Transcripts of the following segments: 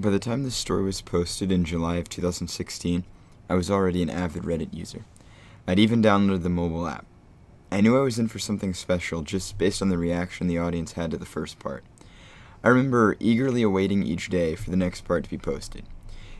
By the time this story was posted in July of 2016, I was already an avid Reddit user. I'd even downloaded the mobile app. I knew I was in for something special just based on the reaction the audience had to the first part. I remember eagerly awaiting each day for the next part to be posted.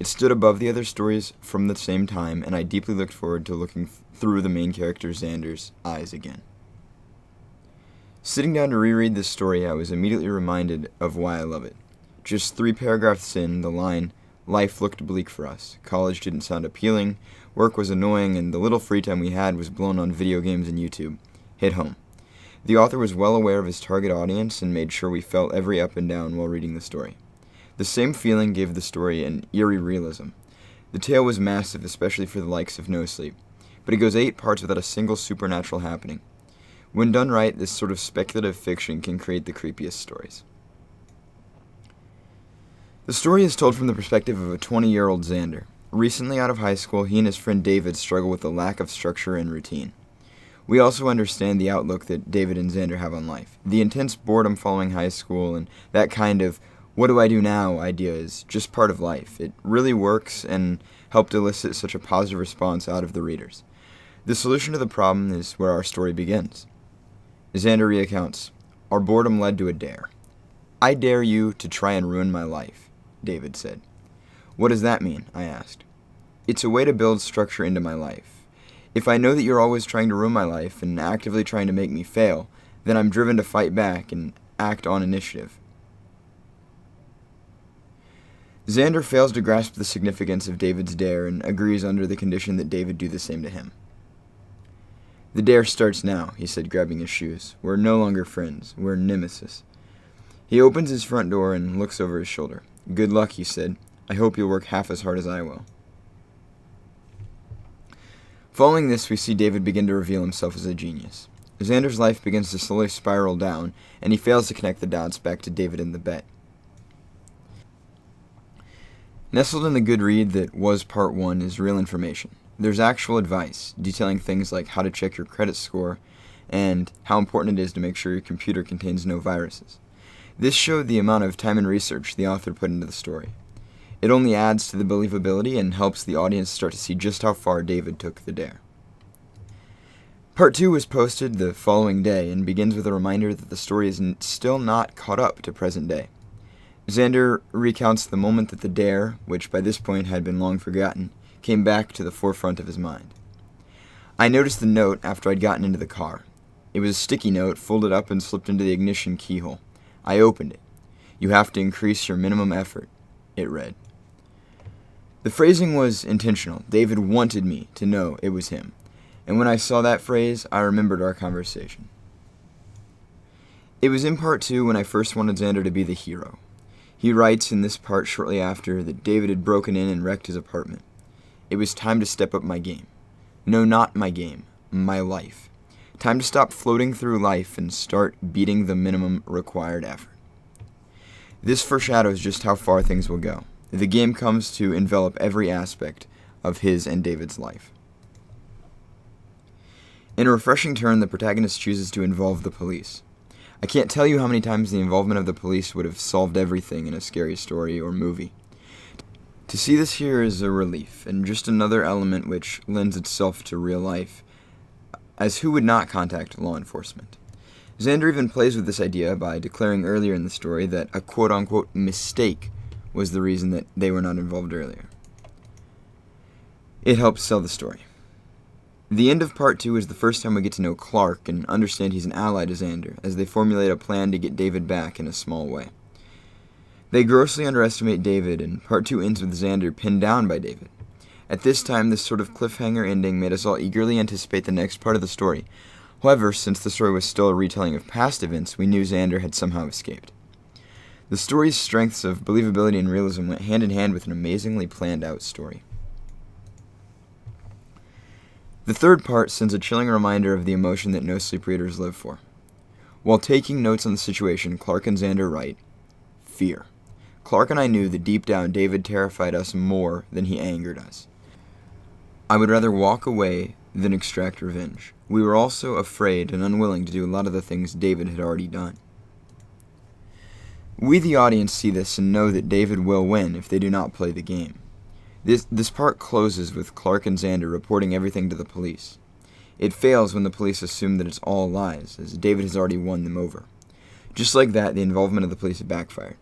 It stood above the other stories from the same time, and I deeply looked forward to looking through the main character Xander's eyes again. Sitting down to reread this story, I was immediately reminded of why I love it. Just 3 paragraphs in, the line, "Life looked bleak for us. College didn't sound appealing, work was annoying, and the little free time we had was blown on video games and YouTube," hit home. The author was well aware of his target audience and made sure we felt every up and down while reading the story. The same feeling gave the story an eerie realism. The tale was massive, especially for the likes of No Sleep, but it goes 8 parts without a single supernatural happening. When done right, this sort of speculative fiction can create the creepiest stories. The story is told from the perspective of a 20-year-old Xander. Recently out of high school, he and his friend David struggle with the lack of structure and routine. We also understand the outlook that David and Xander have on life. The intense boredom following high school and that kind of "what do I do now" idea is just part of life. It really works and helped elicit such a positive response out of the readers. The solution to the problem is where our story begins. Xander recounts, "Our boredom led to a dare. 'I dare you to try and ruin my life,' David said. 'What does that mean?' I asked. 'It's a way to build structure into my life. If I know that you're always trying to ruin my life and actively trying to make me fail, then I'm driven to fight back and act on initiative.'" Xander fails to grasp the significance of David's dare and agrees under the condition that David do the same to him. "The dare starts now," he said, grabbing his shoes. "We're no longer friends. We're nemesis." He opens his front door and looks over his shoulder. "Good luck," he said. "I hope you'll work half as hard as I will." Following this, we see David begin to reveal himself as a genius. Xander's life begins to slowly spiral down, and he fails to connect the dots back to David and the bet. Nestled in the good read that was part 1 is real information. There's actual advice, detailing things like how to check your credit score, and how important it is to make sure your computer contains no viruses. This showed the amount of time and research the author put into the story. It only adds to the believability and helps the audience start to see just how far David took the dare. Part 2 was posted the following day and begins with a reminder that the story is still not caught up to present day. Xander recounts the moment that the dare, which by this point had been long forgotten, came back to the forefront of his mind. "I noticed the note after I'd gotten into the car. It was a sticky note folded up and slipped into the ignition keyhole. I opened it. 'You have to increase your minimum effort,' it read." The phrasing was intentional. David wanted me to know it was him. And when I saw that phrase, I remembered our conversation. It was in part 2 when I first wanted Xander to be the hero. He writes in this part shortly after that David had broken in and wrecked his apartment. "It was time to step up my game. No, not my game. My life. Time to stop floating through life and start beating the minimum required effort." This foreshadows just how far things will go. The game comes to envelop every aspect of his and David's life. In a refreshing turn, the protagonist chooses to involve the police. I can't tell you how many times the involvement of the police would have solved everything in a scary story or movie. To see this here is a relief, and just another element which lends itself to real life, as who would not contact law enforcement? Xander even plays with this idea by declaring earlier in the story that a quote-unquote mistake was the reason that they were not involved earlier. It helps sell the story. The end of part 2 is the first time we get to know Clark and understand he's an ally to Xander, as they formulate a plan to get David back in a small way. They grossly underestimate David, and part 2 ends with Xander pinned down by David. At this time, this sort of cliffhanger ending made us all eagerly anticipate the next part of the story. However, since the story was still a retelling of past events, we knew Xander had somehow escaped. The story's strengths of believability and realism went hand in hand with an amazingly planned-out story. The third part sends a chilling reminder of the emotion that No Sleep readers live for. While taking notes on the situation, Clark and Xander write, "Fear. Clark and I knew that deep down David terrified us more than he angered us. I would rather walk away than extract revenge. We were also afraid and unwilling to do a lot of the things David had already done." We, the audience, see this and know that David will win if they do not play the game. This part closes with Clark and Xander reporting everything to the police. It fails when the police assume that it's all lies, as David has already won them over. Just like that, the involvement of the police backfired.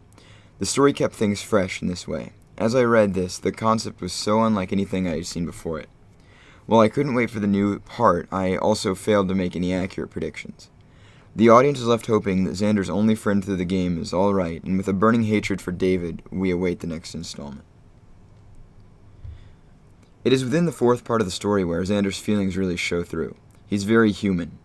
The story kept things fresh in this way. As I read this, the concept was so unlike anything I had seen before it. While I couldn't wait for the new part, I also failed to make any accurate predictions. The audience is left hoping that Xander's only friend through the game is alright, and with a burning hatred for David, we await the next installment. It is within the fourth part of the story where Xander's feelings really show through. He's very human.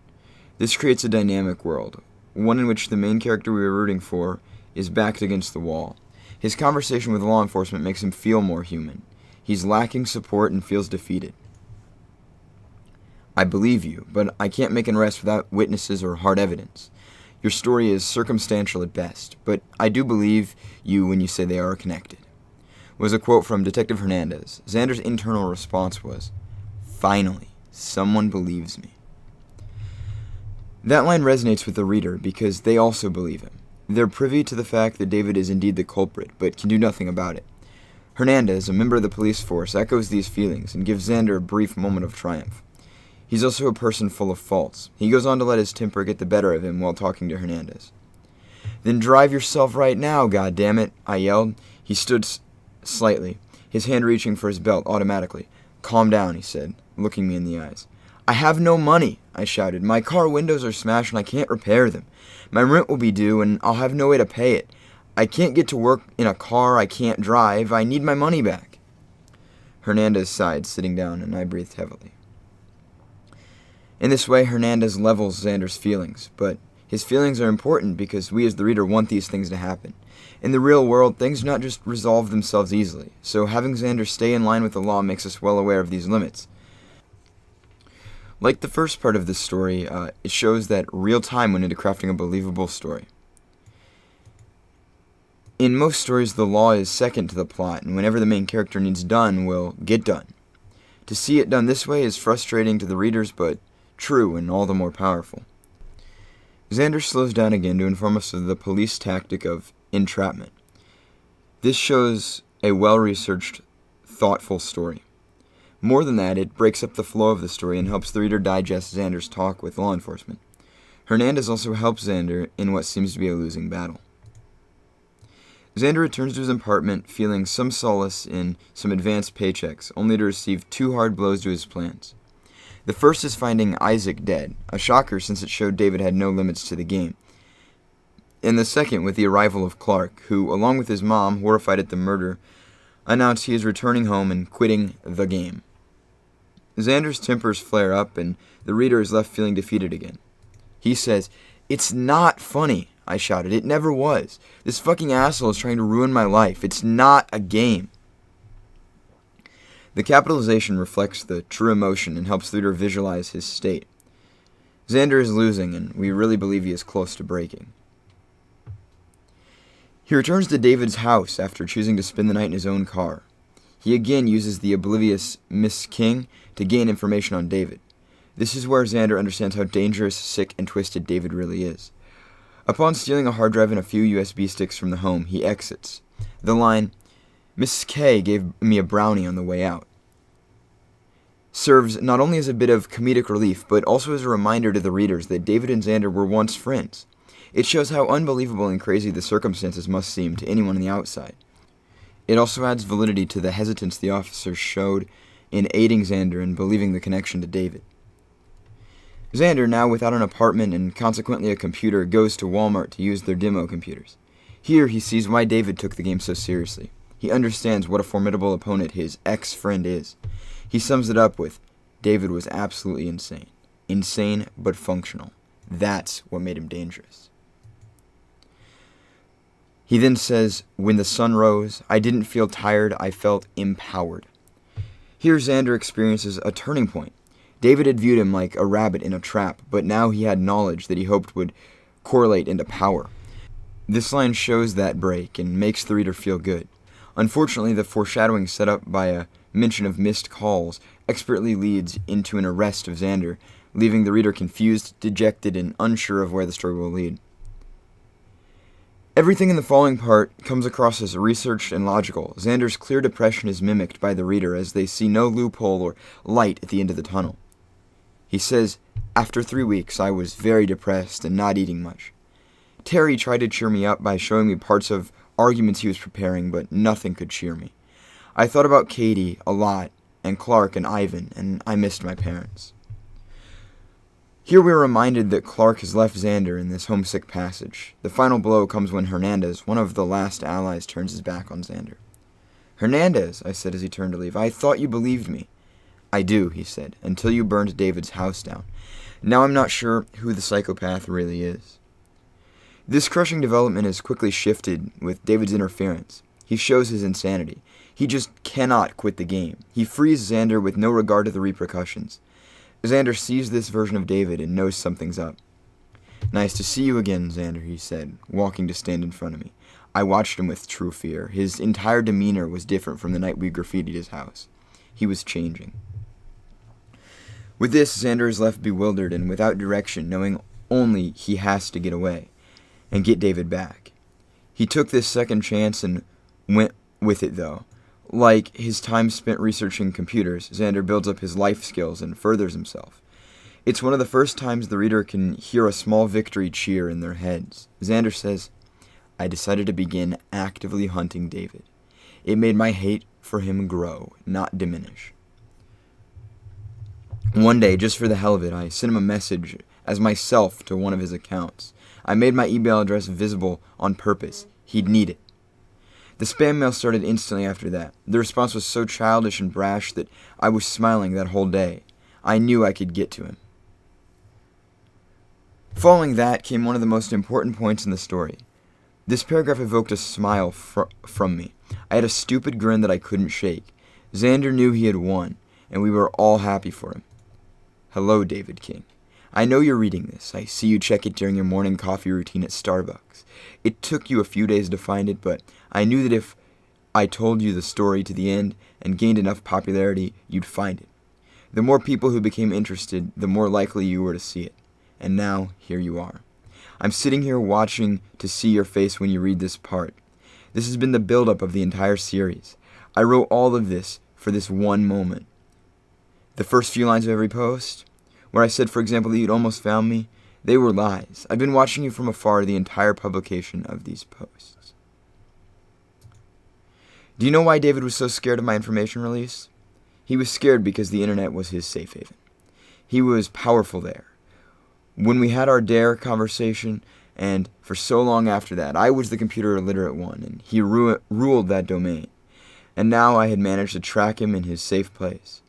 This creates a dynamic world, one in which the main character we are rooting for is backed against the wall. His conversation with law enforcement makes him feel more human. He's lacking support and feels defeated. I believe you, but I can't make an arrest without witnesses or hard evidence. Your story is circumstantial at best, but I do believe you when you say they are connected. Was a quote from Detective Hernandez. Xander's internal response was, "Finally, someone believes me." That line resonates with the reader because they also believe him. They're privy to the fact that David is indeed the culprit, but can do nothing about it. Hernandez, a member of the police force, echoes these feelings and gives Xander a brief moment of triumph. He's also a person full of faults. He goes on to let his temper get the better of him while talking to Hernandez. "Then drive yourself right now, goddammit," I yelled. He stood slightly, his hand reaching for his belt automatically. "Calm down," he said, looking me in the eyes. "I have no money," I shouted. "My car windows are smashed and I can't repair them. My rent will be due and I'll have no way to pay it. I can't get to work in a car I can't drive. I need my money back." Hernandez sighed, sitting down, and I breathed heavily. In this way, Hernandez levels Xander's feelings, but his feelings are important because we as the reader want these things to happen. In the real world, things do not just resolve themselves easily, so having Xander stay in line with the law makes us well aware of these limits. Like the first part of this story, it shows that real time went into crafting a believable story. In most stories, the law is second to the plot, and whenever the main character needs done, will get done. To see it done this way is frustrating to the readers, but true and all the more powerful. Xander slows down again to inform us of the police tactic of entrapment. This shows a well-researched, thoughtful story. More than that, it breaks up the flow of the story and helps the reader digest Xander's talk with law enforcement. Hernandez also helps Xander in what seems to be a losing battle. Xander returns to his apartment, feeling some solace in some advanced paychecks, only to receive two hard blows to his plans. The first is finding Isaac dead, a shocker since it showed David had no limits to the game. And the second with the arrival of Clark, who, along with his mom, horrified at the murder, announced he is returning home and quitting the game. Xander's tempers flare up, and the reader is left feeling defeated again. He says, "It's not funny," I shouted. "It never was. This fucking asshole is trying to ruin my life. It's not a game." The capitalization reflects the true emotion and helps the reader visualize his state. Xander is losing, and we really believe he is close to breaking. He returns to David's house after choosing to spend the night in his own car. He again uses the oblivious Miss King to gain information on David. This is where Xander understands how dangerous, sick, and twisted David really is. Upon stealing a hard drive and a few USB sticks from the home, he exits. The line, "Mrs. K gave me a brownie on the way out," serves not only as a bit of comedic relief, but also as a reminder to the readers that David and Xander were once friends. It shows how unbelievable and crazy the circumstances must seem to anyone on the outside. It also adds validity to the hesitance the officers showed in aiding Xander and believing the connection to David. Xander, now without an apartment and consequently a computer, goes to Walmart to use their demo computers. Here he sees why David took the game so seriously. He understands what a formidable opponent his ex-friend is. He sums it up with, "David was absolutely insane. Insane, but functional. That's what made him dangerous." He then says, "When the sun rose, I didn't feel tired, I felt empowered." Here Xander experiences a turning point. David had viewed him like a rabbit in a trap, but now he had knowledge that he hoped would correlate into power. This line shows that break and makes the reader feel good. Unfortunately, the foreshadowing set up by a mention of missed calls expertly leads into an arrest of Xander, leaving the reader confused, dejected, and unsure of where the story will lead. Everything in the following part comes across as researched and logical. Xander's clear depression is mimicked by the reader as they see no loophole or light at the end of the tunnel. He says, "After 3 weeks, I was very depressed and not eating much. Terry tried to cheer me up by showing me parts of arguments he was preparing, but nothing could cheer me. I thought about Katie a lot, and Clark and Ivan, and I missed my parents." Here we are reminded that Clark has left Xander in this homesick passage. The final blow comes when Hernandez, one of the last allies, turns his back on Xander. "Hernandez," I said as he turned to leave, "I thought you believed me." "I do," he said, "until you burned David's house down. Now I'm not sure who the psychopath really is." This crushing development is quickly shifted with David's interference. He shows his insanity. He just cannot quit the game. He frees Xander with no regard to the repercussions. Xander sees this version of David and knows something's up. "Nice to see you again, Xander," he said, walking to stand in front of me. I watched him with true fear. His entire demeanor was different from the night we graffitied his house. He was changing. With this, Xander is left bewildered and without direction, knowing only he has to get away and get David back. He took this second chance and went with it, though. Like his time spent researching computers, Xander builds up his life skills and furthers himself. It's one of the first times the reader can hear a small victory cheer in their heads. Xander says, "I decided to begin actively hunting David. It made my hate for him grow, not diminish. One day, just for the hell of it, I sent him a message as myself to one of his accounts. I made my email address visible on purpose. He'd need it. The spam mail started instantly after that. The response was so childish and brash that I was smiling that whole day. I knew I could get to him." Following that came one of the most important points in the story. This paragraph evoked a smile from me. I had a stupid grin that I couldn't shake. Xander knew he had won, and we were all happy for him. "Hello, David King. I know you're reading this. I see you check it during your morning coffee routine at Starbucks. It took you a few days to find it, but I knew that if I told you the story to the end and gained enough popularity, you'd find it. The more people who became interested, the more likely you were to see it. And now, here you are. I'm sitting here watching to see your face when you read this part. This has been the build-up of the entire series. I wrote all of this for this one moment. The first few lines of every post, where I said, for example, that you'd almost found me, they were lies. I've been watching you from afar the entire publication of these posts." Do you know why David was so scared of my information release? He was scared because the internet was his safe haven. He was powerful there. When we had our DARE conversation, and for so long after that, I was the computer illiterate one, and he ruled that domain. And now I had managed to track him in his safe place.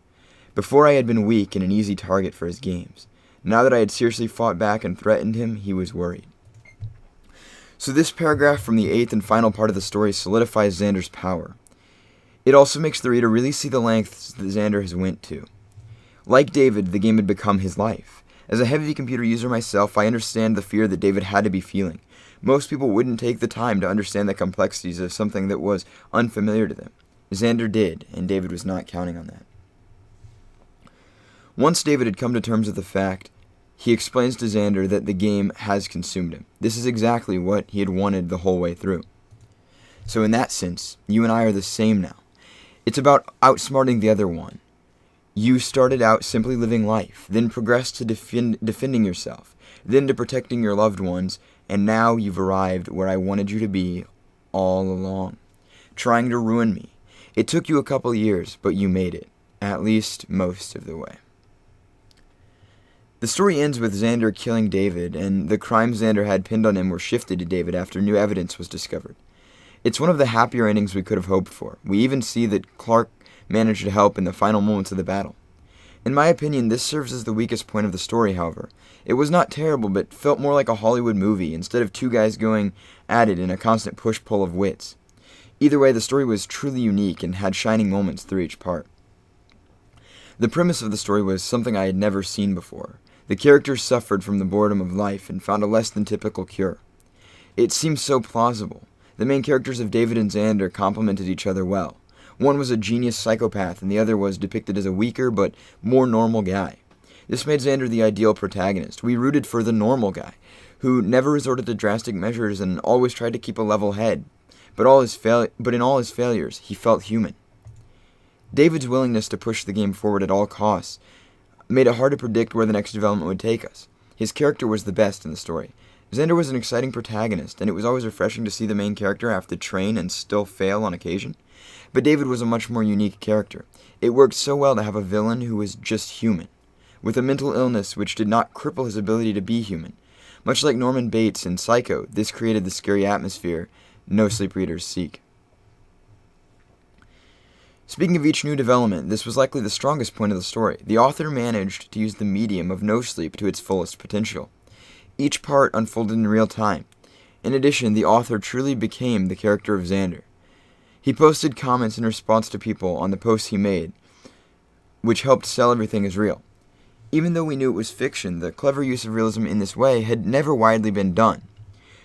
Before I had been weak and an easy target for his games. Now that I had seriously fought back and threatened him, he was worried. So this paragraph from the 8th and final part of the story solidifies Xander's power. It also makes the reader really see the lengths that Xander has went to. Like David, the game had become his life. As a heavy computer user myself, I understand the fear that David had to be feeling. Most people wouldn't take the time to understand the complexities of something that was unfamiliar to them. Xander did, and David was not counting on that. Once David had come to terms with the fact, he explains to Xander that the game has consumed him. This is exactly what he had wanted the whole way through. So in that sense, you and I are the same now. It's about outsmarting the other one. You started out simply living life, then progressed to defending yourself, then to protecting your loved ones, and now you've arrived where I wanted you to be all along, trying to ruin me. It took you a couple years, but you made it, at least most of the way. The story ends with Xander killing David, and the crimes Xander had pinned on him were shifted to David after new evidence was discovered. It's one of the happier endings we could have hoped for. We even see that Clark managed to help in the final moments of the battle. In my opinion, this serves as the weakest point of the story, however. It was not terrible, but felt more like a Hollywood movie, instead of two guys going at it in a constant push-pull of wits. Either way, the story was truly unique and had shining moments through each part. The premise of the story was something I had never seen before. The characters suffered from the boredom of life and found a less than typical cure. It seemed so plausible. The main characters of David and Xander complemented each other well. One was a genius psychopath, and the other was depicted as a weaker but more normal guy. This made Xander the ideal protagonist. We rooted for the normal guy, who never resorted to drastic measures and always tried to keep a level head, but in all his failures, he felt human. David's willingness to push the game forward at all costs made it hard to predict where the next development would take us. His character was the best in the story. Xander was an exciting protagonist, and it was always refreshing to see the main character have to train and still fail on occasion. But David was a much more unique character. It worked so well to have a villain who was just human, with a mental illness which did not cripple his ability to be human. Much like Norman Bates in Psycho, this created the scary atmosphere No Sleep readers seek. Speaking of each new development, this was likely the strongest point of the story. The author managed to use the medium of No Sleep to its fullest potential. Each part unfolded in real time. In addition, the author truly became the character of Xander. He posted comments in response to people on the posts he made, which helped sell everything as real. Even though we knew it was fiction, the clever use of realism in this way had never widely been done.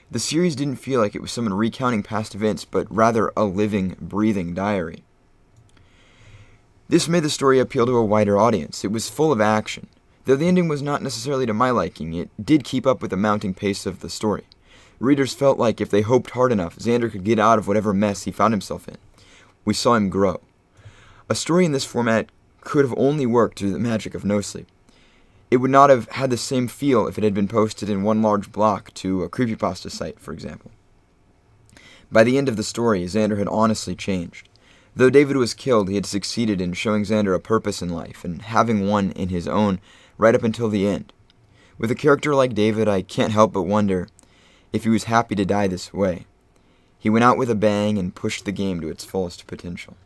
The series didn't feel like it was someone recounting past events, but rather a living, breathing diary. This made the story appeal to a wider audience. It was full of action. Though the ending was not necessarily to my liking, it did keep up with the mounting pace of the story. Readers felt like if they hoped hard enough, Xander could get out of whatever mess he found himself in. We saw him grow. A story in this format could have only worked through the magic of No Sleep. It would not have had the same feel if it had been posted in one large block to a creepypasta site, for example. By the end of the story, Xander had honestly changed. Though David was killed, he had succeeded in showing Xander a purpose in life, and having one in his own right up until the end. With a character like David, I can't help but wonder if he was happy to die this way. He went out with a bang and pushed the game to its fullest potential.